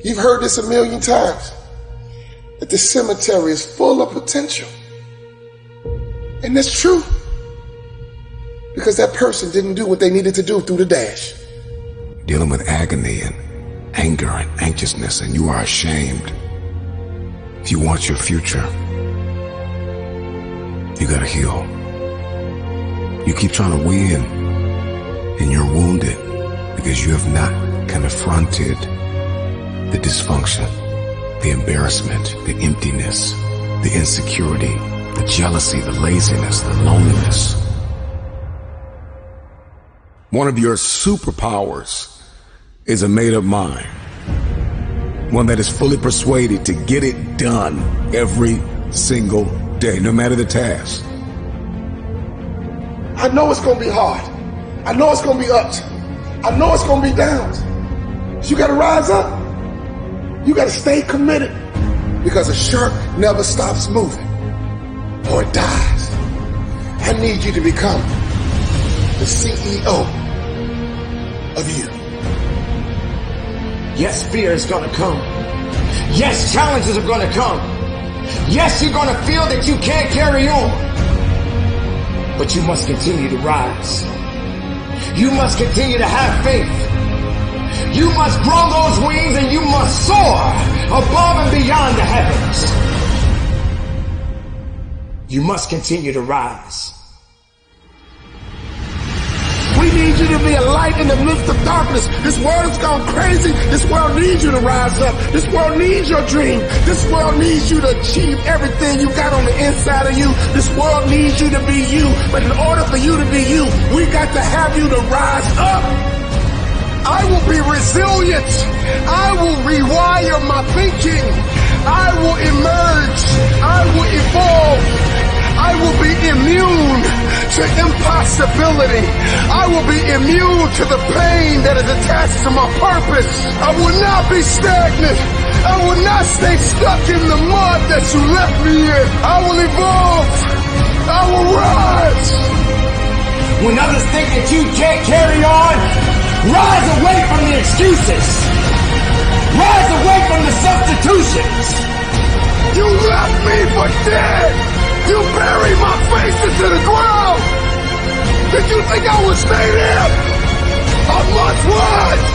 You've heard this a million times, that the cemetery is full of potential. And that's true, because that person didn't do what they needed to do through the dash. Dealing with agony and anger and anxiousness, and you are ashamed. If you want your future, you gotta heal. You keep trying to win, and you're wounded because you have not confronted the dysfunction, the embarrassment, the emptiness, the insecurity, the jealousy, the laziness, the loneliness. One of your superpowers is a made-up mind. One that is fully persuaded to get it done every single day, no matter the task. I know it's gonna be hard. I know it's gonna be ups. I know it's gonna be downs. So you gotta rise up. You gotta stay committed, because a shark never stops moving or it dies. I need you to become the CEO of you. Yes, fear is gonna come. Yes, challenges are gonna come. Yes, you're gonna feel that you can't carry on. But you must continue to rise. You must continue to have faith. You must grow those wings and you must soar above and beyond the heavens. You must continue to rise. We need you to be a light in the midst of darkness. This world has gone crazy. This world needs you to rise up. This world needs your dream. This world needs you to achieve everything you got on the inside of you. This world needs you to be you. But in order for you to be you, we got to have you to rise up. I will be resilient. I will rewire my thinking. I will emerge. I will evolve. I will be immune to impossibility. I will be immune to the pain that is attached to my purpose. I will not be stagnant. I will not stay stuck in the mud that you left me in. I will evolve. I will rise. When others think that you can't carry on, rise away from the excuses. Rise away from the substitutions. You left me for dead. You buried my face into the ground. Did you think I would stay there? I must rise.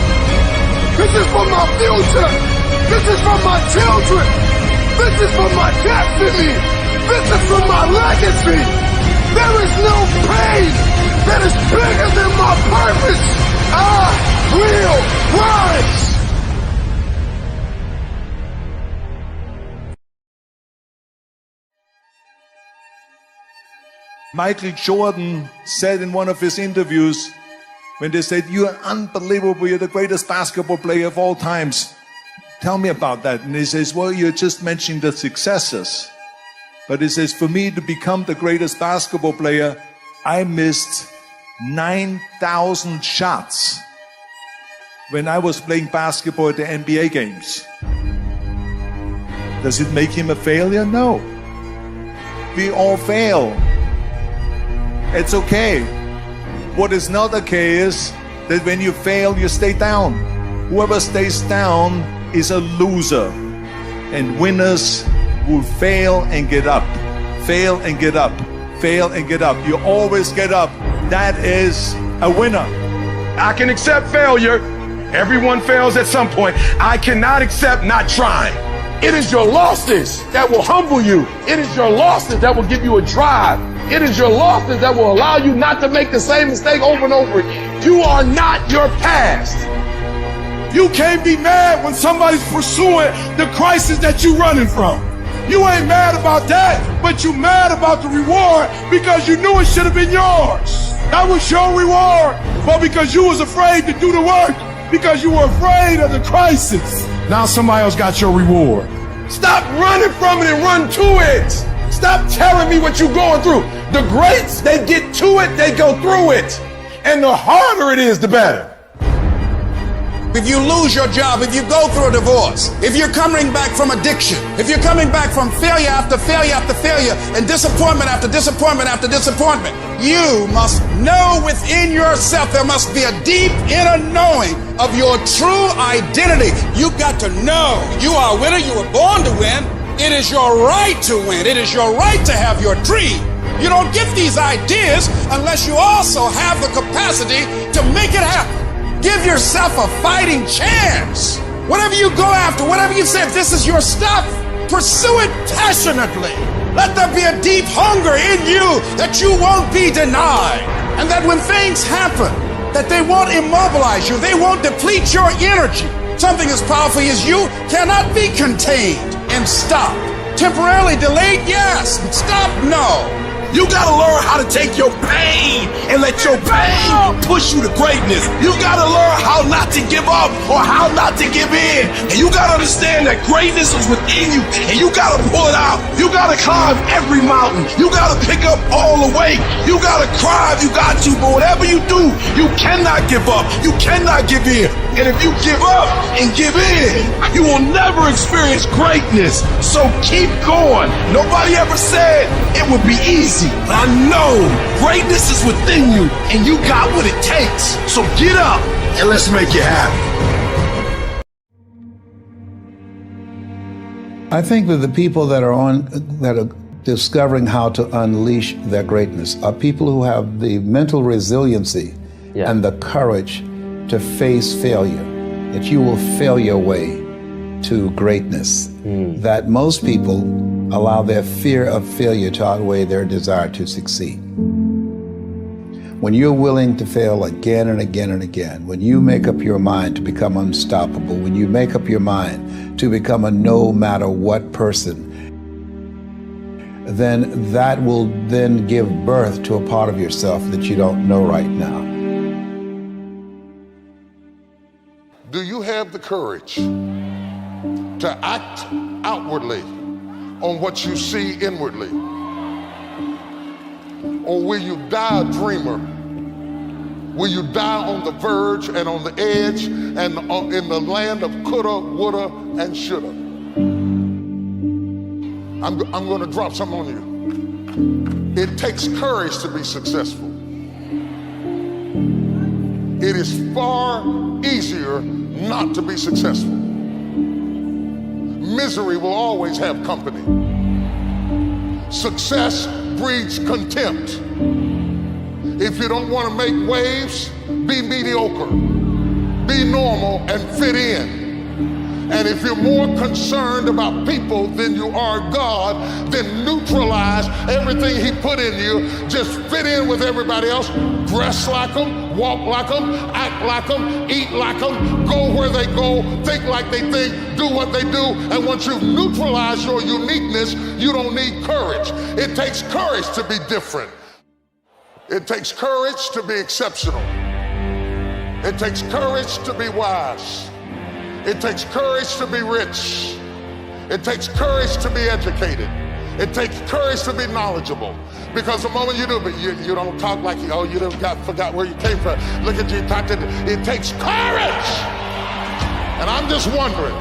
This is for my future. This is for my children. This is for my destiny. This is for my legacy. There is no pain that is bigger than my purpose. I will rise. Michael Jordan said in one of his interviews, when they said, "You are unbelievable, you're the greatest basketball player of all times. Tell me about that." And he says, "Well, you're just mentioning the successes." But he says, "For me to become the greatest basketball player, I missed 9,000 shots when I was playing basketball at the NBA games." Does it make him a failure? No. We all fail. It's okay. What is not okay is that when you fail, you stay down. Whoever stays down is a loser. And winners will fail and get up. Fail and get up. Fail and get up. You always get up. That is a winner. I can accept failure. Everyone fails at some point. I cannot accept not trying. It is your losses that will humble you. It is your losses that will give you a drive. It is your losses that will allow you not to make the same mistake over and over again. You are not your past. You can't be mad when somebody's pursuing the crisis that you're running from. You ain't mad about that, but you mad about the reward because you knew it should have been yours. That was your reward, but because you was afraid to do the work, because you were afraid of the crisis. Now somebody else got your reward. Stop running from it and run to it. Stop telling me what you're going through. The greats, they get to it, they go through it. And the harder it is, the better. if you lose your job, if you go through a divorce, if you're coming back from addiction, if you're coming back from failure after failure after failure and disappointment after disappointment after disappointment, you must know within yourself, there must be a deep inner knowing of your true identity. You've got to know you are a winner. You were born to win. It is your right to win. It is your right to have your dream. You don't get these ideas unless you also have the capacity to make it happen. Give yourself a fighting chance. Whatever you go after, whatever you say, if this is your stuff, pursue it passionately. Let there be a deep hunger in you that you won't be denied. And that when things happen, that they won't immobilize you, they won't deplete your energy. Something as powerful as you cannot be contained and stopped. Temporarily delayed, yes. Stop, no. You gotta learn how to take your pain and let your pain push you to greatness. You gotta learn how not to give up or how not to give in. And you gotta understand that greatness is within you and you gotta pull it out. You gotta climb every mountain. You gotta pick up all the weight. You gotta cry if you got to, but whatever you do, you cannot give up. You cannot give in. And if you give up and give in, you will never experience greatness. So keep going. Nobody ever said it would be easy. But I know greatness is within you and you got what it takes. So get up and let's make it happen. I think that the people that are discovering how to unleash their greatness are people who have the mental resiliency and the courage to face failure, that you will fail your way to greatness, that most people allow their fear of failure to outweigh their desire to succeed. When you're willing to fail again and again and again, when you make up your mind to become unstoppable, when you make up your mind to become a no matter what person, then that will then give birth to a part of yourself that you don't know right now. Do you have the courage to act outwardly on what you see inwardly? Or will you die a dreamer? Will you die on the verge and on the edge and in the land of coulda, woulda, and shoulda? I'm going to drop something on you. It takes courage to be successful. It is far easier not to be successful. Misery will always have company. Success breeds contempt. If you don't want to make waves, be mediocre. Be normal and fit in. And if you're more concerned about people than you are God, then neutralize everything He put in you. Just fit in with everybody else. Dress like them, walk like them, act like them, eat like them, go where they go, think like they think, do what they do. And once you neutralize your uniqueness, you don't need courage. It takes courage to be different. It takes courage to be exceptional. It takes courage to be wise. It takes courage to be rich. It takes courage to be educated. It takes courage to be knowledgeable. Because the moment you do, but you don't talk like, oh, you forgot where you came from. Look at you, it takes courage. And I'm just wondering,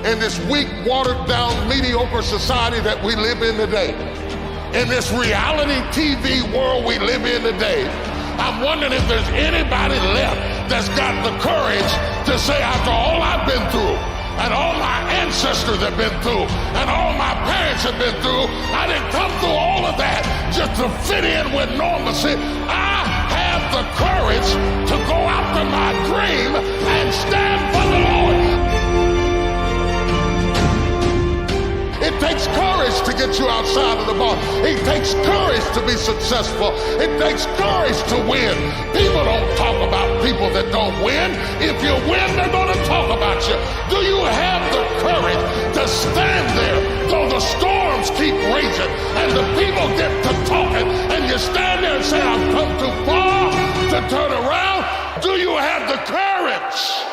in this weak, watered down, mediocre society that we live in today, in this reality TV world we live in today, I'm wondering if there's anybody left that's got the courage to say, after all I've been through, and all my ancestors have been through, and all my parents have been through, I didn't come through all of that just to fit in with normalcy. I have the courage to go after my dream and stand for the Lord. It takes courage to get you outside of the box. It takes courage to be successful. It takes courage to win. People don't talk about people that don't win. If you win, they're going to talk about you. Do you have the courage to stand there though the storms keep raging and the people get to talking and you stand there and say, I've come too far to turn around? Do you have the courage?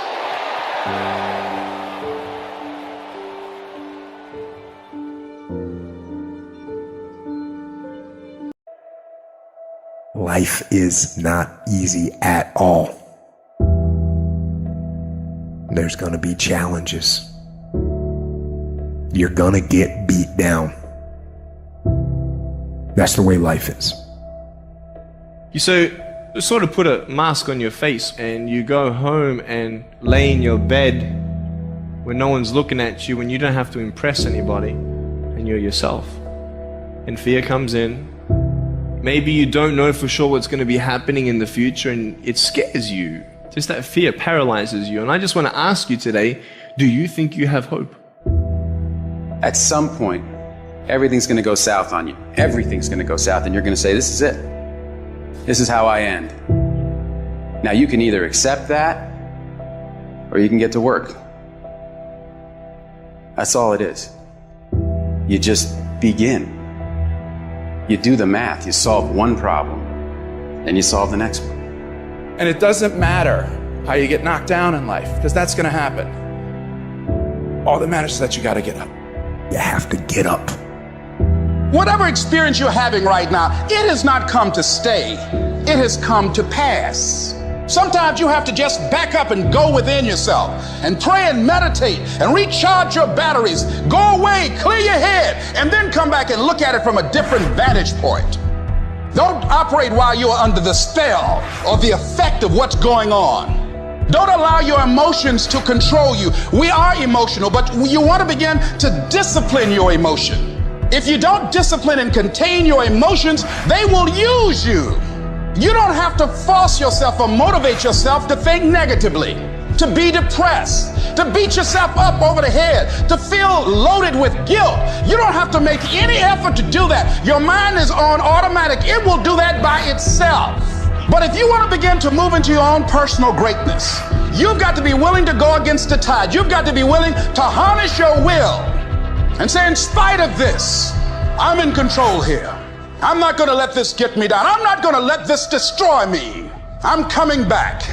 Life is not easy at all. There's gonna be challenges. You're gonna get beat down. That's the way life is. You sort of put a mask on your face and you go home and lay in your bed when no one's looking at you, when you don't have to impress anybody and you're yourself. And fear comes in. Maybe you don't know for sure what's going to be happening in the future and it scares you. Just that fear paralyzes you. And I just want to ask you today, do you think you have hope? At some point, everything's going to go south on you. Everything's going to go south and you're going to say, this is it. This is how I end. Now you can either accept that or you can get to work. That's all it is. You just begin. You do the math, you solve one problem, and you solve the next one. And it doesn't matter how you get knocked down in life, because that's going to happen. All that matters is that you got to get up. You have to get up. Whatever experience you're having right now, it has not come to stay. It has come to pass. Sometimes you have to just back up and go within yourself and pray and meditate and recharge your batteries. Go away, clear your head, and then come back and look at it from a different vantage point. Don't operate while you're under the spell or the effect of what's going on. Don't allow your emotions to control you. We are emotional, but you want to begin to discipline your emotion. If you don't discipline and contain your emotions, they will use you. You don't have to force yourself or motivate yourself to think negatively, to be depressed, to beat yourself up over the head, to feel loaded with guilt. You don't have to make any effort to do that. Your mind is on automatic. It will do that by itself. But if you want to begin to move into your own personal greatness, you've got to be willing to go against the tide. You've got to be willing to harness your will and say, in spite of this, I'm in control here. I'm not going to let this get me down. I'm not going to let this destroy me. I'm coming back.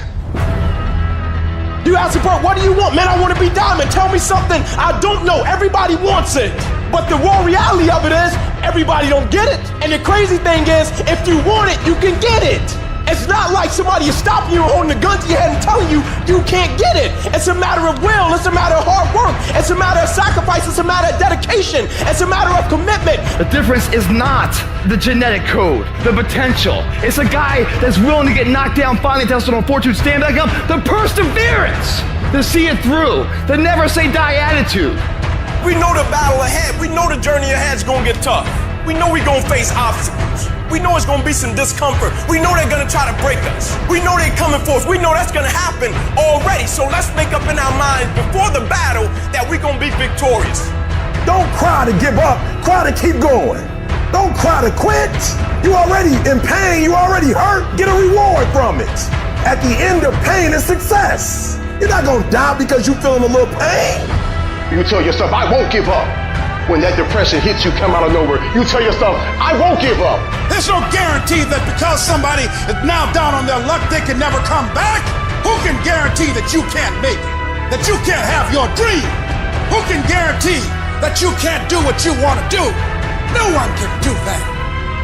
You ask bro, what do you want? Man, I want to be diamond. Tell me something I don't know. Everybody wants it. But the raw reality of it is everybody don't get it. And the crazy thing is, if you want it, you can get it. It's not like somebody is stopping you, holding a gun to your head and telling you you can't get it. It's a matter of will. It's a matter of hard work. It's a matter of sacrifice. It's a matter of dedication. It's a matter of commitment. The difference is not the genetic code, the potential. It's a guy that's willing to get knocked down, finally tested on fortune, stand back up. The perseverance to see it through. The never say die attitude. We know the battle ahead. We know the journey ahead's gonna get tough. We know we're gonna face obstacles. We know it's gonna be some discomfort. We know they're gonna try to break us. We know they're coming for us. We know that's gonna happen already. So let's make up in our minds before the battle that we're gonna be victorious. Don't cry to give up, cry to keep going. Don't cry to quit. You already in pain, you already hurt. Get a reward from it. At the end of pain is success. You're not gonna die because you're feeling a little pain. You tell yourself, I won't give up. When that depression hits you, come out of nowhere, you tell yourself, I won't give up. There's no guarantee that because somebody is now down on their luck, they can never come back. Who can guarantee that you can't make it? That you can't have your dream? Who can guarantee that you can't do what you want to do? No one can do that.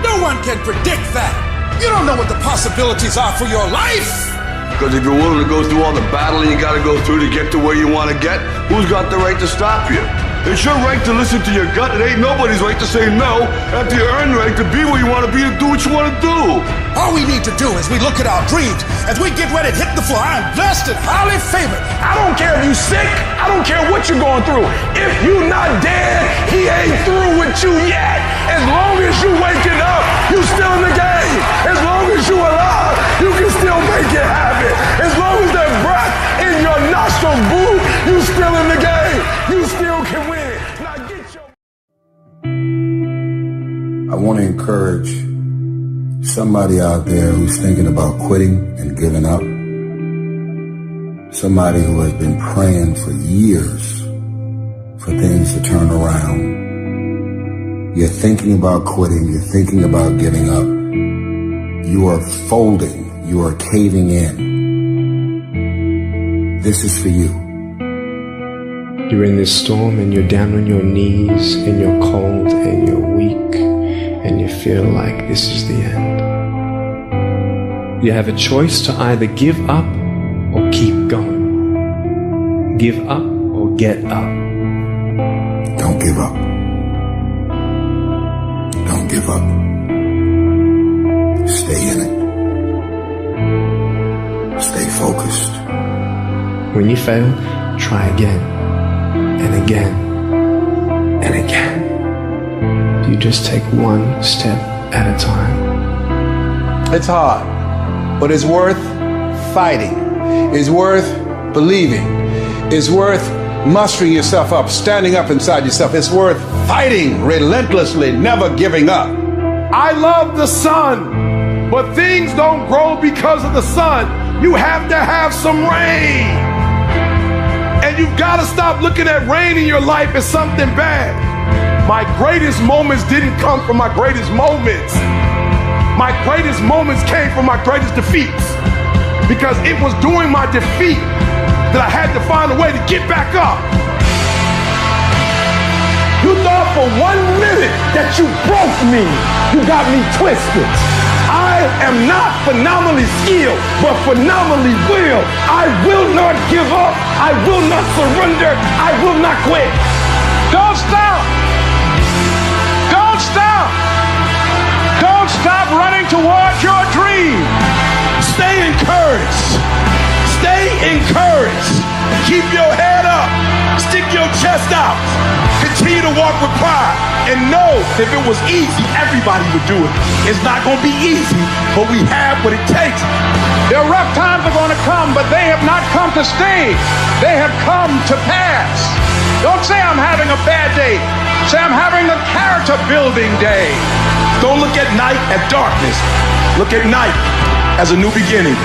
No one can predict that. You don't know what the possibilities are for your life. Because if you're willing to go through all the battling you got to go through to get to where you want to get, who's got the right to stop you? It's your right to listen to your gut. It ain't nobody's right to say no after you earn the right to be where you want to be, to do what you want to do. All we need to do is we look at our dreams as we get ready to hit the floor. I'm blessed and highly favored. I don't care if you sick. I don't care what you're going through. If you not dead, he ain't through with you yet. As long as you waking up, you still in the game. As long as you alive, you can still make it happen. As long as that breath in your nostrils, boo, you still in the game. You still can win. Now get your... I want to encourage somebody out there who's thinking about quitting and giving up. Somebody who has been praying for years for things to turn around. You're thinking about quitting. You're thinking about giving up. You are folding. You are caving in. This is for you. You're in this storm and you're down on your knees and you're cold and you're weak and you feel like this is the end. You have a choice to either give up or keep going. Give up or get up. Don't give up. Don't give up. Stay in it. Stay focused. When you fail, try again and again and again. You just take one step at a time. It's hard, but it's worth fighting. It's worth believing. It's worth mustering yourself up, standing up inside yourself. It's worth fighting relentlessly, never giving up. I love the sun, but things don't grow because of the sun. You have to have some rain. And you've got to stop looking at rain in your life as something bad. My greatest moments didn't come from my greatest moments. My greatest moments came from my greatest defeats. Because it was during my defeat that I had to find a way to get back up. You thought for 1 minute that you broke me. You got me twisted. I am not phenomenally skilled, but phenomenally willed. I will not give up. I will not surrender. I will not quit. Don't stop. Don't stop. Don't stop running towards your dream. Stay encouraged. Stay encouraged. Keep your head up. Stick your chest out. Continue to walk with pride. And know if it was easy, everybody would do it. It's not going to be easy, but we have what it takes. Their rough times are going to come, but they have not come to stay. They have come to pass. Don't say I'm having a bad day. Say I'm having a character building day. Don't look at night as darkness. Look at night as a new beginning.